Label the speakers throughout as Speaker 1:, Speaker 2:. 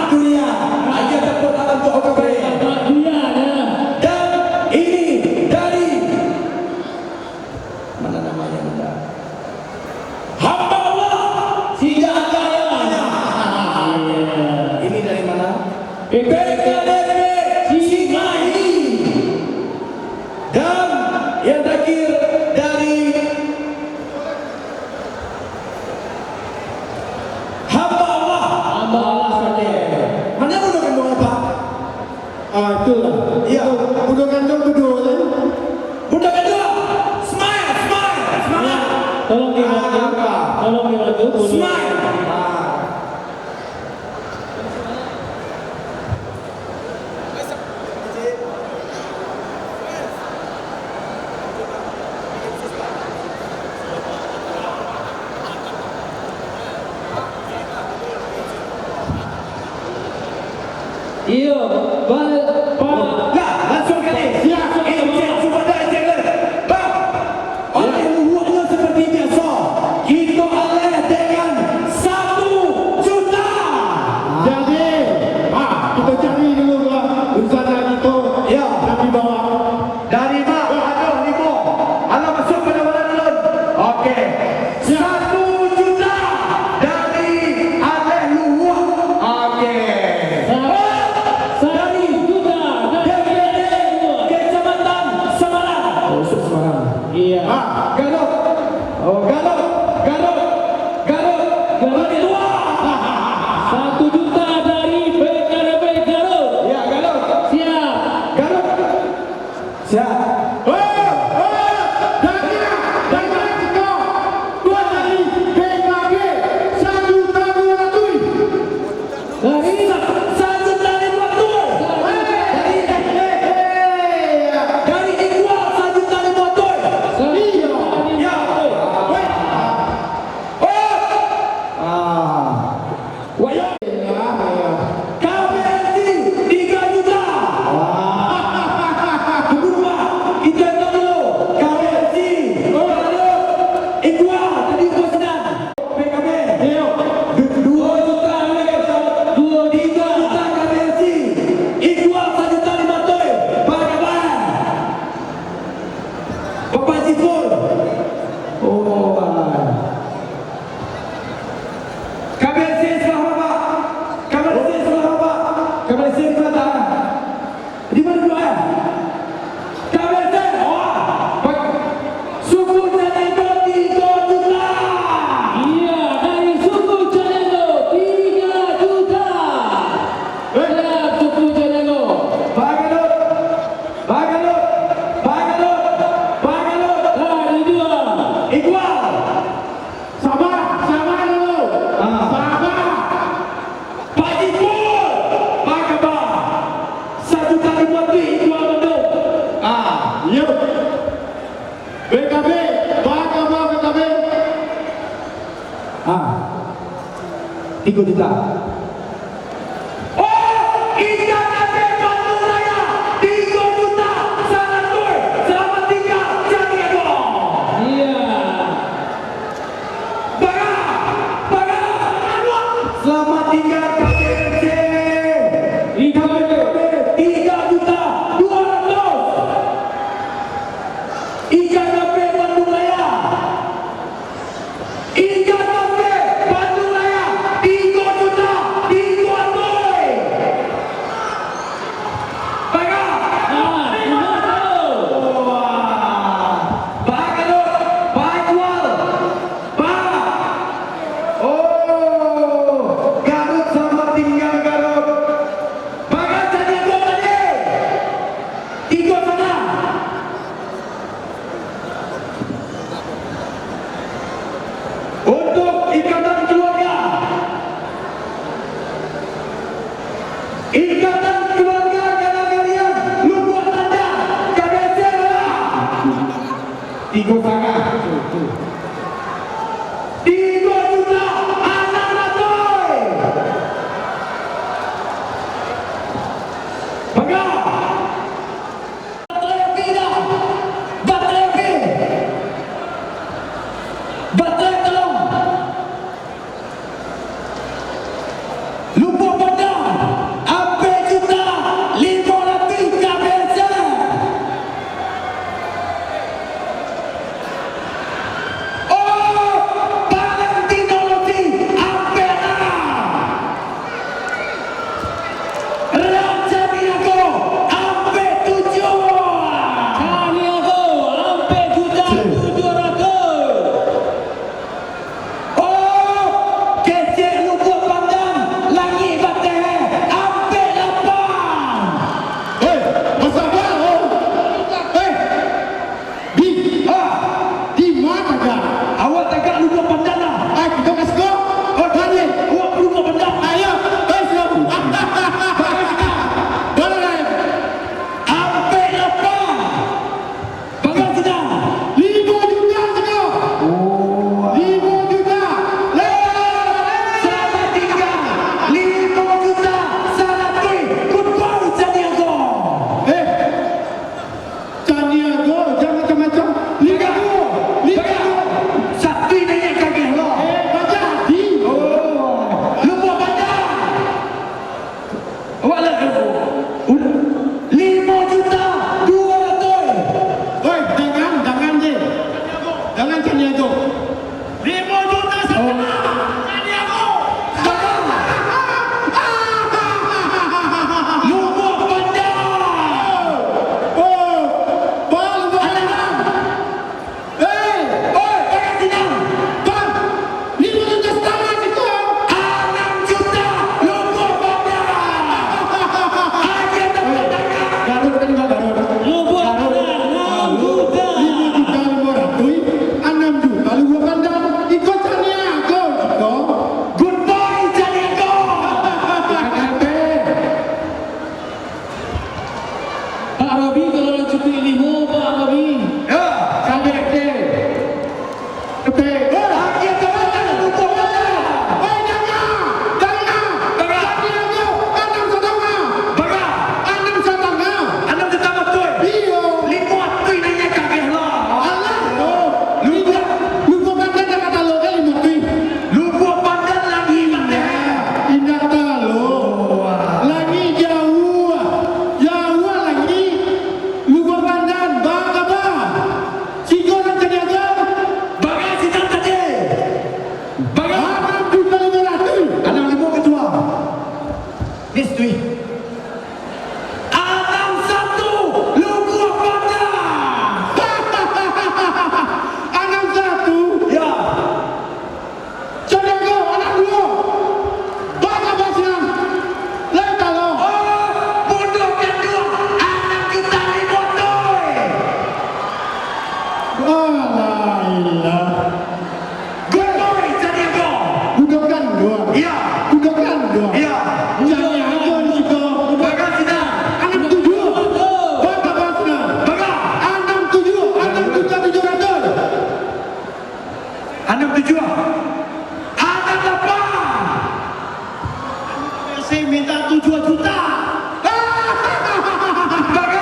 Speaker 1: itu dia. Aja tepuk tangan untuk OKB. Dan ini dari mana namanya Anda? Hamba Allah. Tidak ada yang lainnya. Ini dari mana? PKDB Cimahi. Dan yang terakhir dari hamba Allah.
Speaker 2: Hamba Allah saja.
Speaker 1: Mana budak kandung apa?
Speaker 2: Itulah.
Speaker 1: Iya.
Speaker 2: Budak kandung kedua kan?
Speaker 1: Budak kedua. Smile, smile, semangat.
Speaker 2: Tolong dibantu. Tolong dibantu.
Speaker 1: Smile.
Speaker 2: Iya, Pak.
Speaker 1: Nah, langsung kali.
Speaker 2: Siap,
Speaker 1: Encik Subadar Encik. Bang, oleh luarnya seperti biasa. Kita oleh dengan 1 juta.
Speaker 2: Jadi, kita cari dulu usaha itu.
Speaker 1: Ya.
Speaker 2: Dari bawah.
Speaker 1: Dari Mak, aduh Ibu. Alah masuk pada mana dulu? Okey. 1 juta dari Aleh Luwak. Okey.
Speaker 2: Dari juta.
Speaker 1: Kecamatan Semarang. Oh, Semarang.
Speaker 2: Iya.
Speaker 1: Garut. Oh, Garut. Garut. Garut. Garut tua.
Speaker 2: 1 juta dari PKDB Garut.
Speaker 1: Ya, Garut.
Speaker 2: Siap.
Speaker 1: Garut. Siap.
Speaker 2: Dari
Speaker 1: 1 juta 500. Dari Iqbal 1 juta 500. Ya. Wayang. KBRT 3 juta. Tunggu Pak, kita tahu dulu. KBRT. Iqbal tadi Bosnan. PKB. 2 juta lagi. 3 juta KBRT. Iqbal 1 juta 500. Pak Kabar. Bapak Zifur. Oh. KBRT sebelah mana Pak? KBRT sebelah mana Pak? KBRT sebelah mana? Di mana dua ya? KBRT. Pak. Suku Jalendo 3 juta.
Speaker 2: Iya, dari suku Jalendo 3 juta. Siap, suku Jalendo.
Speaker 1: Pak Gatot. Pak Gatot. Pak Gatot. Pak Gatot.
Speaker 2: Dari 2.
Speaker 1: Iqbal.
Speaker 2: Sabar dulu. Sabar.
Speaker 1: Pak Zifur. Pak Kabar. 1 juta 500 Iqbal Bandung.
Speaker 2: Yuk. PKB, Bagaimana PKB?
Speaker 1: 3 juta. Oh, IKKP Bandung Raya 3 juta. Sangat tur. Selamat tinggal Jatiego.
Speaker 2: Iya.
Speaker 1: Selamat tinggal KBRT.
Speaker 2: IKKP.
Speaker 1: 3 juta 200. IKKP Bandung Raya. IKKP Bandung Raya 3 juta 300. Baga. Pak Gatot, Pak Iqbal, Pak. Oh, Garut selamat tinggal Garut. Bagas Jatiego tadi. 3 sana. Untuk ikatan keluarga. Ikatan keluarga kalian lupa tanda KBC adalah 3 sana. 3 juta 600. Bangga. Baterai api dah. Baterai api. Baterai tolong. Lupa pada
Speaker 2: minta 7 juta.
Speaker 1: Baga.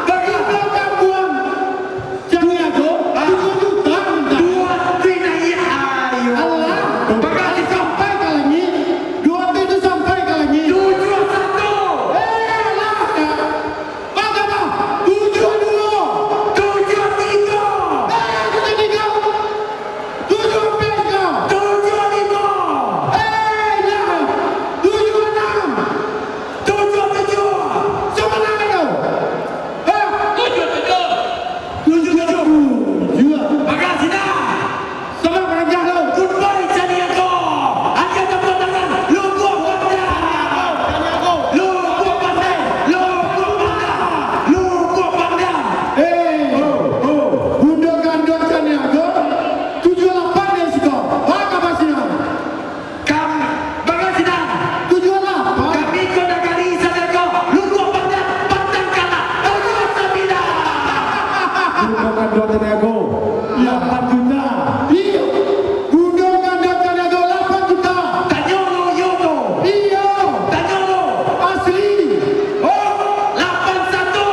Speaker 1: Baga.
Speaker 2: Belakang buang. Caniago 7 juta minta.
Speaker 1: Dua tina ya ayo.
Speaker 2: Allah.
Speaker 1: Baga di
Speaker 2: Sampai ke lagi. 2 itu sampai ke lagi.
Speaker 1: 71.
Speaker 2: Lah. Bagaimana? 72.
Speaker 1: 73. 77. Baga sina. Goodbye Caniago. Angkat tepuk tangan. Lu gua pandang. Lu gua pandang. Lu gua pandang. Lu gua pandang. Baga sina. Kami kena kali Caniago. Lu gua pandang. Pandang kalah. 79. Tanyolo Yono. Tanyolo. Oh, 81.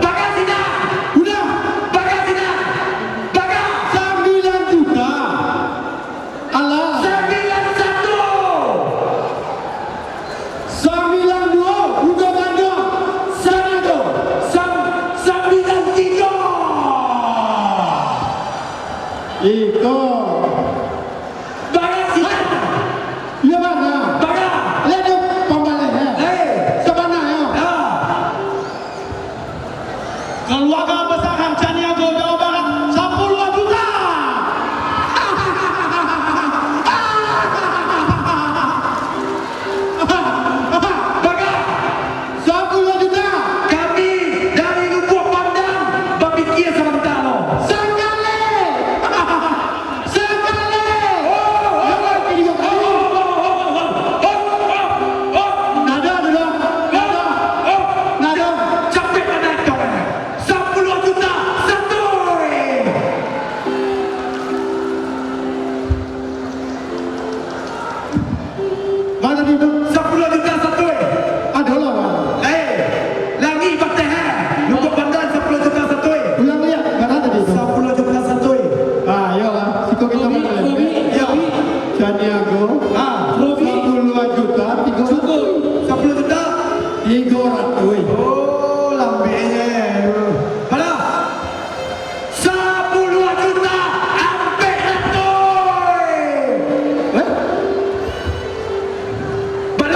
Speaker 1: Baga sina. Baga sina. Baga. 91.
Speaker 2: Iko.
Speaker 1: Baga sina.
Speaker 2: Iya mana?
Speaker 1: Baga.
Speaker 2: Lihat pembalainya. Sabana ya. Keluarga besar Caniago Jawa Barat 10 juta.
Speaker 1: Baga.
Speaker 2: 10 juta.
Speaker 1: Kami dari Lubuk Pandang berfikir sementara.
Speaker 2: Sekali. Nada dulu. Nada.
Speaker 1: Capek pada itu. 10 juta satu.
Speaker 2: Mana itu?
Speaker 1: 10 juta satu.
Speaker 2: Ada lah.
Speaker 1: Lagi patah. Lubuk Pandang 10 juta satu.
Speaker 2: Ulang lihat. Mana tadi itu?
Speaker 1: 10 juta satu.
Speaker 2: Ah, iyalah. Siko kita mana?
Speaker 1: Ya.
Speaker 2: Caniago. 10 juta.
Speaker 1: 10 juta.
Speaker 2: 300.
Speaker 1: Oh, lambenya. Mana? 10 juta sampai satu. Mana?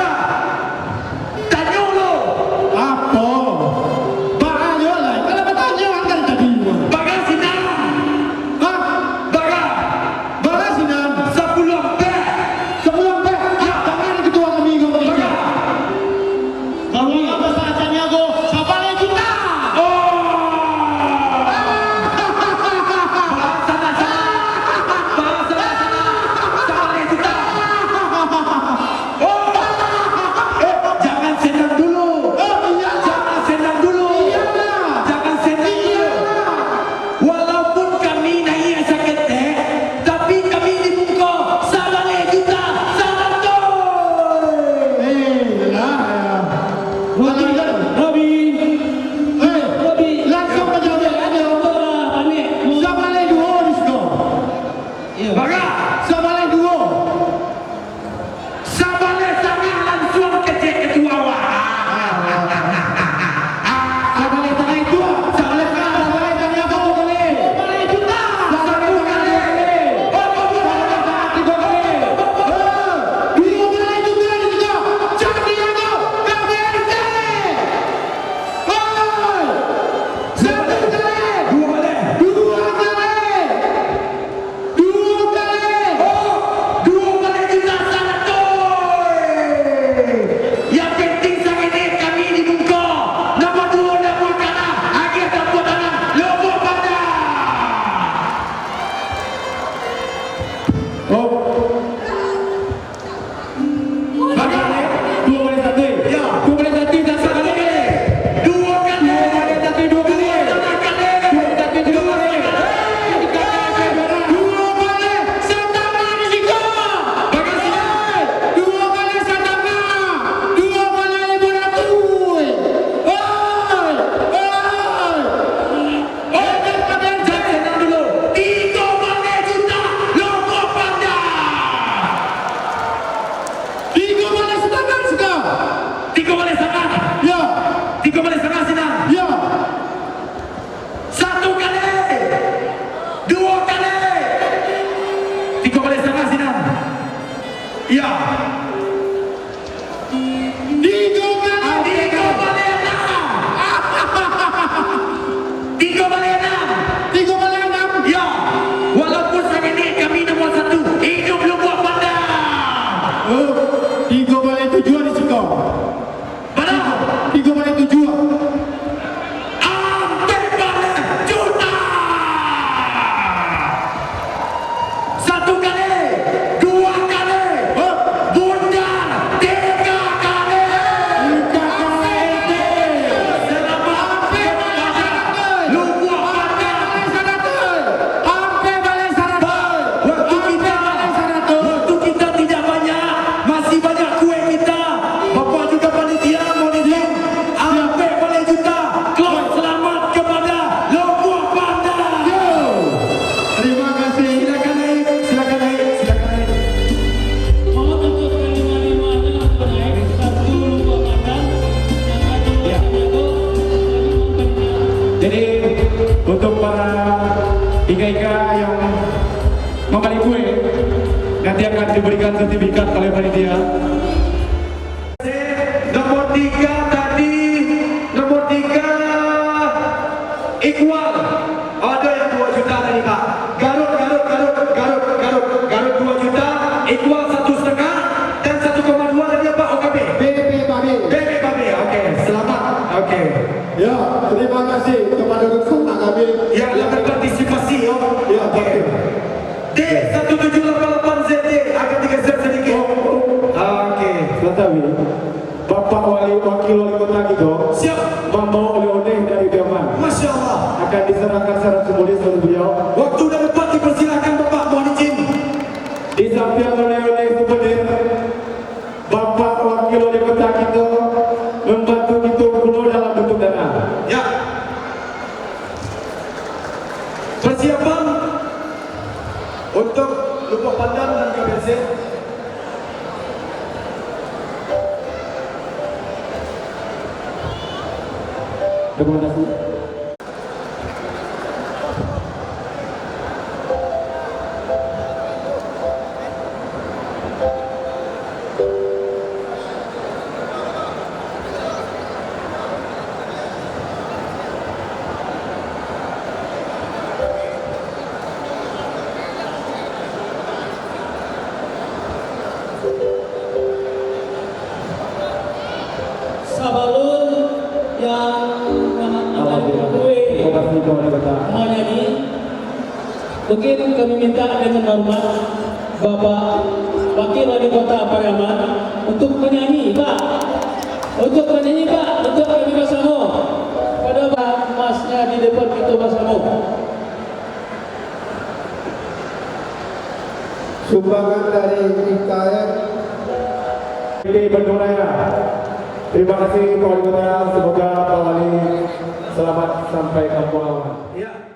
Speaker 2: akan diberikan sertifikat oleh panitia.
Speaker 1: Nomor 3 tadi, nomor 3 Iqbal. Ada yang 2 juta tadi Pak. Garut 2 juta, Iqbal 1,5 dan 1,2 tadi apa OKB?
Speaker 3: BB Babe.
Speaker 1: BB Babe. Oke, selamat. Oke.
Speaker 3: Ya, terima kasih kepada rekan kami
Speaker 1: Yang berpartisipasi ya.
Speaker 3: Ya,
Speaker 1: Oke. D1788ZD agak digeser sedikit. Oke.
Speaker 3: Tetapi Bapak Wakil Wali Kota kita
Speaker 1: Siap.
Speaker 3: membawa oleh-oleh dari Jerman
Speaker 1: Masya Allah.
Speaker 3: akan diserahkan secara simbolis oleh beliau.
Speaker 1: Waktu dan tempat dipersilakan Bapak, mohon izin.
Speaker 3: Di samping oleh-oleh souvenir, Bapak Wakil Wali Kota kita membantu kita pula dalam bentuk dana.
Speaker 1: Ya. Persiapan untuk Lubuk Pandan dan KBC.
Speaker 3: Terima kasih.
Speaker 4: Sabalun yang
Speaker 3: Terima kasih kepada Bapak.
Speaker 4: menyanyi, mungkin kami minta dengan hormat Bapak Wakil Wali Kota Pariaman untuk menyanyi, Pak. Untuk menyanyi, Pak, untuk kami bersama. Pada Pak Masnya di depan kita bersama.
Speaker 3: Sumbangan dari IKN ini Bandung Raya. Terima kasih Pak Wali Kota. Semoga Pak Wali selamat sampai kampung halaman.
Speaker 1: Ya.